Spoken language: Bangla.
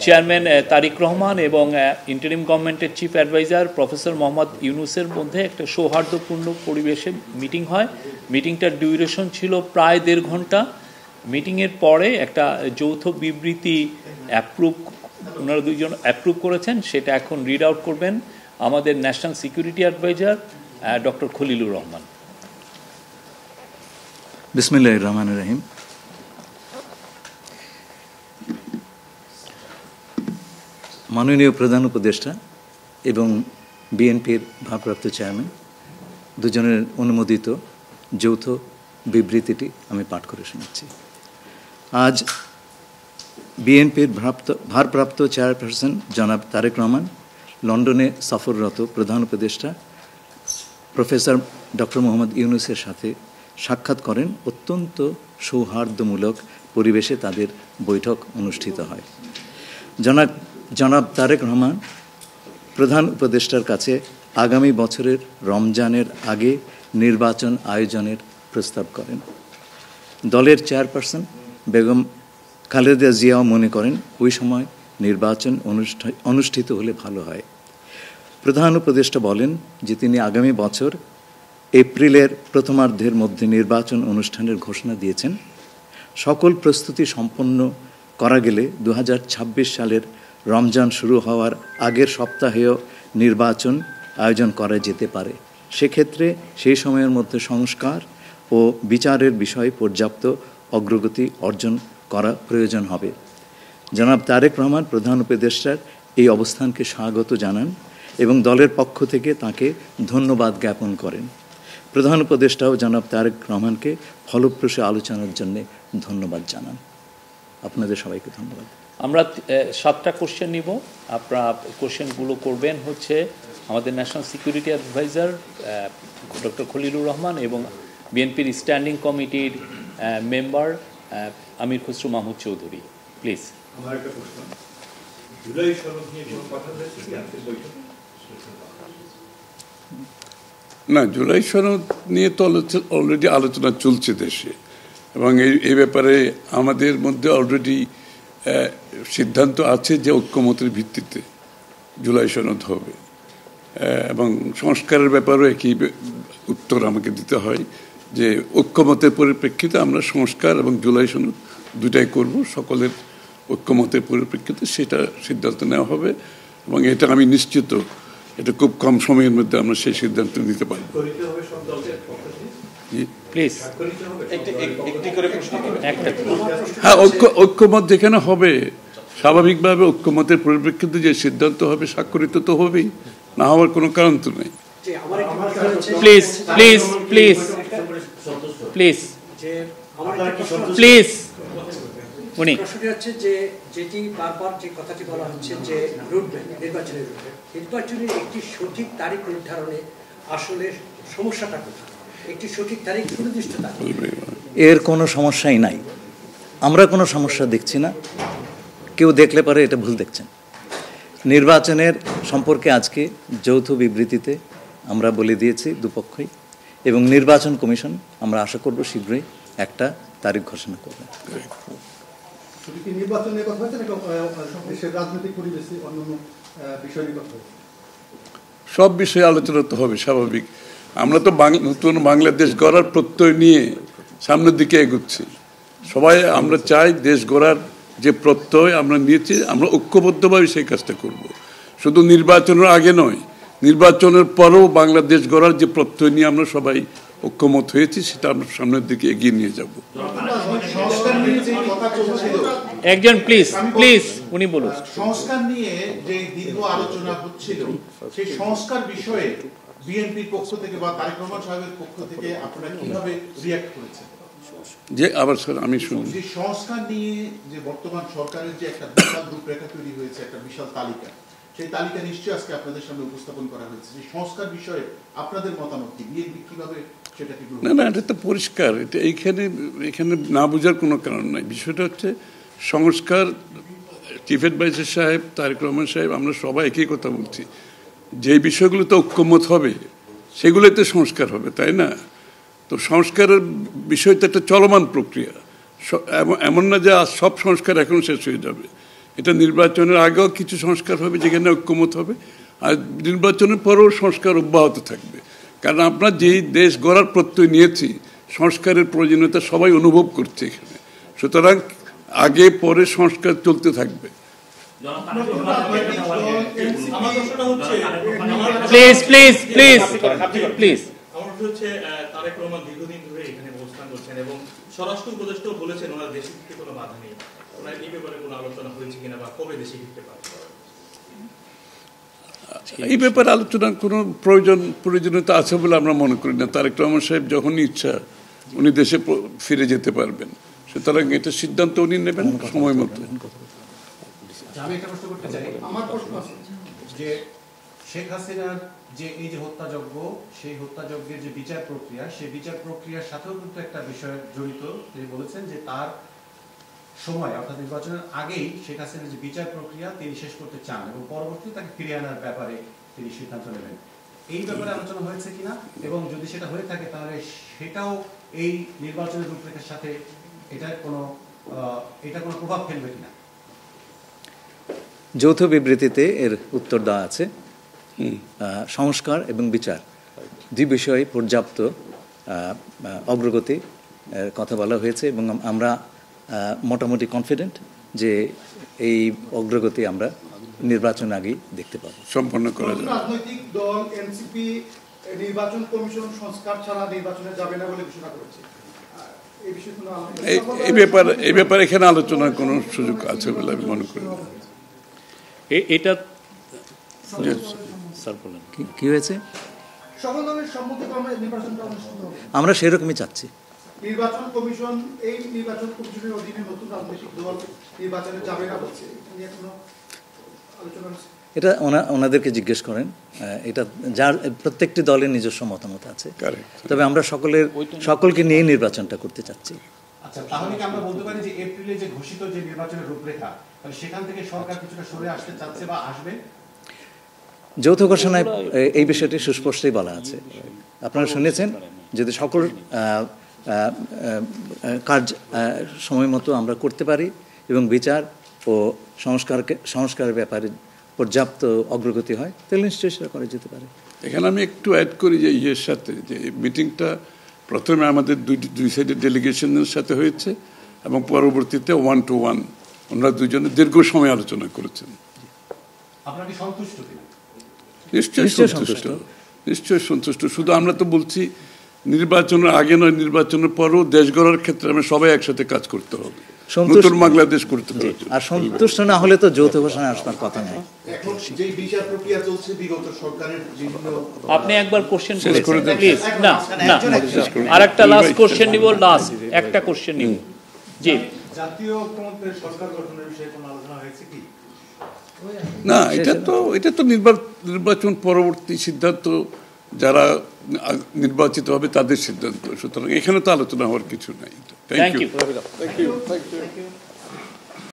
চেয়ারম্যান তারিক রহমান এবং ইন্টারিম গভর্নমেন্টের চিফ অ্যাডভাইজার প্রফেসর মোহাম্মদ ইউনুসের মধ্যে একটা সৌহার্দ্যপূর্ণ পরিবেশে মিটিং হয়। মিটিংটার ডিউরেশন ছিল প্রায় 1.5 ঘন্টা। মিটিংয়ের পরে একটা যৌথ বিবৃতি ওনারা দুইজন অ্যাপ্রুভ করেছেন, সেটা এখন রিড আউট করবেন আমাদের national security advisor doctor Khalilur Rahman. বিসমিল্লাহির রহমানির রহিম। মাননীয় প্রধান উপদেষ্টা এবং বিএনপির ভারপ্রাপ্ত চেয়ারম্যান দুজনের অনুমোদিত যৌথ বিবৃতিটি আমি পাঠ করে শোনাচ্ছি। আজ বিএনপির ভারপ্রাপ্ত চেয়ারপারসন জনাব তারেক রহমান লন্ডনে সফররত প্রধান উপদেষ্টা প্রফেসর ডক্টর মোহাম্মদ ইউনুসের সাথে সাক্ষাৎ করেন। অত্যন্ত সৌহার্দ্যমূলক পরিবেশে তাদের বৈঠক অনুষ্ঠিত হয়। জনাব তারেক রহমান প্রধান উপদেষ্টার কাছে আগামী বছরের রমজানের আগে নির্বাচন আয়োজনের প্রস্তাব করেন। দলের চেয়ারপারসন বেগম খালেদা জিয়াও মনে করেন ওই সময় নির্বাচন অনুষ্ঠিত হলে ভালো হয়। প্রধান উপদেষ্টা বলেন যে তিনি আগামী বছর এপ্রিলের প্রথমার্ধের মধ্যে নির্বাচন অনুষ্ঠানের ঘোষণা দিয়েছেন। সকল প্রস্তুতি সম্পন্ন করা গেলে 2026 সালের রমজান শুরু হওয়ার আগের সপ্তাহেও নির্বাচন আয়োজন করা যেতে পারে। সেক্ষেত্রে সেই সময়ের মধ্যে সংস্কার ও বিচারের বিষয়ে পর্যাপ্ত অগ্রগতি অর্জন করা প্রয়োজন হবে। জনাব তারেক রহমান প্রধান উপদেষ্টার এই অবস্থানকে স্বাগত জানান এবং দলের পক্ষ থেকে তাকে ধন্যবাদ জ্ঞাপন করেন। প্রধান উপদেষ্টাও জনাব তারেক রহমানকে ফলপ্রসূ আলোচনার জন্য ধন্যবাদ জানান। আপনাদের সবাইকে ধন্যবাদ। আমরা 7টা কোশ্চেন নিব। আপনারা কোশ্চেনগুলো করবেন হচ্ছে আমাদের national security advisor doctor Khalilur Rahman এবং বিএনপির স্ট্যান্ডিং কমিটির মেম্বার আমির খসরু মাহমুদ চৌধুরী। প্লিজ। আমার একটা প্রশ্ন, জুলাই সনদ নিয়ে কোনো কথা হয়েছে কি আজকের বৈঠকে? না, জুলাই সনদ নিয়ে তো অলরেডি আলোচনা চলছে দেশে, এবং এই ব্যাপারে আমাদের মধ্যে অলরেডি সিদ্ধান্ত আছে যে ঐক্যমতের ভিত্তিতে জুলাই সনদ হবে, এবং সংস্কারের ব্যাপারেও একই উত্তর আমাকে দিতে হয় যে ঐক্যমতের পরিপ্রেক্ষিতে আমরা সংস্কার এবং জুলাই সনদ দুটাই করব। সকলের ঐক্যমতের পরিপ্রেক্ষিতে সেটা সিদ্ধান্ত নেওয়া হবে, এবং এটা আমি নিশ্চিত এটা খুব কম সময়ের মধ্যে আমরা সেই সিদ্ধান্ত নিতে পারব। হ্যাঁ, ঐক্যমত যেখানে হবে স্বাভাবিকভাবে ঐক্যমতের পরিপ্রেক্ষিতে যে সিদ্ধান্ত হবে স্বাক্ষরিত তো হবেই, না হওয়ার কোনো কারণ তো নেই। Please please please please please. উনি প্রশ্নটি হচ্ছে যে যেটি বারবার যে কথাটি বলা হচ্ছে যে রুটম্যাপ নির্বাচনের নির্বাচনের একটি সঠিক তারিখ নির্ধারণে আসলে সমস্যাটা কোথায়? একটি সঠিক তারিখ সুনির্দিষ্ট তারিখ, এর কোনো সমস্যাই নাই। আমরা কোনো সমস্যা দেখছি না। কেউ দেখলে পারে এটা ভুল দেখছেন। নির্বাচনের সম্পর্কে আজকে যৌথ বিবৃতিতে আমরা বলে দিয়েছি দুপক্ষই, এবং নির্বাচন কমিশন আমরা আশা করব শীঘ্রই একটা তারিখ ঘোষণা করবে। সব বিষয়ে আলোচনা তো হবে স্বাভাবিক। আমরা তো নতুন বাংলাদেশ গড়ার প্রত্যয় নিয়ে সামনের দিকে এগোচ্ছি। সবাই আমরা চাই দেশ গড়ার যে প্রত্যয় আমরা নিয়েছি, আমরা ঐক্যবদ্ধভাবে সেই কাজটা করব। শুধু নির্বাচনের আগে নয়, নির্বাচনের পরেও বাংলাদেশ গড়ার যে প্রত্যয় নিয়ে আমরা সবাই ঐক্যমত হয়েছি, সেটা আমরা সামনের দিকে এগিয়ে নিয়ে যাব। একজন প্লিজ প্লিজ উনি বলুন। সংস্কার নিয়ে যে দীর্ঘ আলোচনা হচ্ছিল, সেই সংস্কার বিষয়ে বিএনপির পক্ষ থেকে বা তারেক রহমান সাহেবের পক্ষ থেকে আপনারা কিভাবে রিঅ্যাক্ট করেছেন? যে আবার স্যার আমি শুনি, যে সংস্কার নিয়ে যে বর্তমান সরকারের যে একটা বিশাল রূপরেখা তৈরি হয়েছে, একটা বিশাল তালিকা, সেই তালিকা নিশ্চয়ই আজকে আপনাদের সামনে উপস্থাপন করা হয়েছে। যে সংস্কার বিষয়ে আপনাদের মতামত কি? বিএনপি কিভাবে সেটাকে? না, এটা তো পরিষ্কার। এটা এখানে না বোঝার কোনো কারণ নাই। বিষয়টা হচ্ছে সংস্কার। চিফ অ্যাডভাইজার সাহেব, তারেক রহমান সাহেব, আমরা সবাই একই কথা বলছি। যে বিষয়গুলোতে ঐক্যমত হবে সেগুলোতে সংস্কার হবে, তাই না? তো সংস্কারের বিষয়টা একটা চলমান প্রক্রিয়া। এমন না যে আজ সব সংস্কার এখন শেষ হয়ে যাবে। এটা নির্বাচনের আগেও কিছু সংস্কার হবে যেখানে ঐক্যমত হবে, আর নির্বাচনের পরেও সংস্কার অব্যাহত থাকবে। কারণ আমরা যেই দেশ গড়ার প্রত্যয় নিয়েছি, সংস্কারের প্রয়োজনীয়তা সবাই অনুভব করছে এখানে। সুতরাং আগে পরে সংস্কার চলতে থাকবে। Please please please please. আমার হচ্ছে তারেক রহমান দীর্ঘদিন ধরে এখানে অবস্থান করছেন এবং স্বরাষ্ট্র উপদেষ্টাও বলেছেন ওনার দেশে ফিরতে কোনো বাধা নেই। ওনার এই ব্যাপারে কোনো আলোচনা হয়েছে কিনা বা কবে দেশে ফিরতে পারবে? এই ব্যাপারে আলোচনার কোনো প্রয়োজনীয়তা আছে বলে আমরা মনে করি না। তারেক রহমান সাহেব যখনই ইচ্ছা উনি দেশে ফিরে যেতে পারবেন, সুতরাং এটা সিদ্ধান্ত উনি নেবেন সময় মতো। আমি একটা প্রশ্ন করতে চাই। আমার প্রশ্ন আছে যে শেখ হাসিনার যে এই যে হত্যাযজ্ঞ, সেই হত্যাযজ্ঞের যে বিচার প্রক্রিয়া, সেই বিচার প্রক্রিয়ার সাথেও কিন্তু একটা বিষয় জড়িত। তিনি বলেছেন যে তার সময় অর্থাৎ নির্বাচনের আগেই শেখ হাসিনার যে বিচার প্রক্রিয়া তিনি শেষ করতে চান এবং পরবর্তীতে তাকে ফিরিয়ে আনার ব্যাপারে তিনি সিদ্ধান্ত নেবেন। এই ব্যাপারে আলোচনা হয়েছে কিনা, এবং যদি সেটা হয়ে থাকে তাহলে সেটাও এই নির্বাচনের রূপরেখার সাথে এটা কোনো প্রভাব ফেলবে কিনা? যৌথ বিবৃতিতে এর উত্তর দেওয়া আছে। সংস্কার এবং বিচার দুই বিষয়ে পর্যাপ্ত অগ্রগতি কথা বলা হয়েছে এবং আমরা মোটামুটি কনফিডেন্ট যে এই অগ্রগতি আমরা নির্বাচন আগেই দেখতে পাবো। সম্পন্ন করা যাবে। রাজনৈতিক দল এনসিপি নির্বাচন কমিশন সংস্কার ছাড়া নির্বাচনে যাবে না বলে ঘোষণা করেছে। এই ব্যাপারে এখানে আলোচনার কোনো সুযোগ আছে বলে আমি মনে করি না। এটা স্যার বলেন কি হয়েছে? সকল দলের সম্মতিক্রমে নির্বাচনটা অনুষ্ঠিত হবে। আমরা সেরকমই চাচ্ছি। নির্বাচন কমিশন এই নির্বাচন কমিশনের অধীনে নতুন রাজনৈতিক দল নির্বাচনে যাবে না বলছে, এখনো আলোচনা হচ্ছে। এটা ওনাদেরকে জিজ্ঞেস করেন। এটা যার প্রত্যেকটি দলের নিজস্ব মতামত আছে, তবে আমরা সকলকে নিয়ে নির্বাচনটা করতে চাচ্ছি। আচ্ছা, তাহলে কি আমরা বলতে পারি যে এপ্রিলে যে ঘোষিত যে নির্বাচনের রূপরেখা, তাহলে সেখান থেকে সরকার কিছুটা সরে আসতে চাচ্ছে বা আসবে? যৌথ ঘোষণায় এই বিষয়টি সুস্পষ্টই বলা আছে। আপনারা শুনেছেন, যদি সকল কাজ সময় মতো আমরা করতে পারি এবং বিচার ও সংস্কারের ব্যাপারে পর্যাপ্ত অগ্রগতি হয়, তাহলে নিশ্চয়ই সেটা করা যেতে পারে। এখানে আমি একটু অ্যাড করি যে ইয়ের সাথে, যে মিটিংটা প্রথমে আমাদের দুই সাইডের ডেলিগেশনের সাথে হয়েছে এবং পরবর্তীতে 1-to-1 ওনারা দুজনে দীর্ঘ সময় আলোচনা করেছেন। আপনারা কি সন্তুষ্ট কিনা? নিশ্চয়ই সন্তুষ্ট। শুধু আমরা তো বলছি নির্বাচনের আগে নয়, নির্বাচনের পরেও দেশ গড়ার ক্ষেত্রে আমরা সবাই একসাথে কাজ করতে হবে, নতুন বাংলাদেশ করতে হবে। আর সন্তুষ্ট না হলে তো যৌথ ঘোষণা আসবার কথা নয়। এখন যে বিচার প্রক্রিয়া চলছে বিগত সরকারের বিভিন্ন, আপনি একবার কোশ্চেন করেছেন প্লিজ। না আরেকটা লাস্ট কোশ্চেন নিব, লাস্ট একটা কোশ্চেন নিব। জি, জাতীয় ঐক্যমত্যের সরকার গঠনের বিষয়ে কোনো আলোচনা হয়েছে কি? না, এটা তো নির্বাচন পরবর্তী সিদ্ধান্ত, যারা নির্বাচিত হবে তাদের সিদ্ধান্ত। সুতরাং এখানে তো আলোচনা হওয়ার কিছু নাই। Thank you.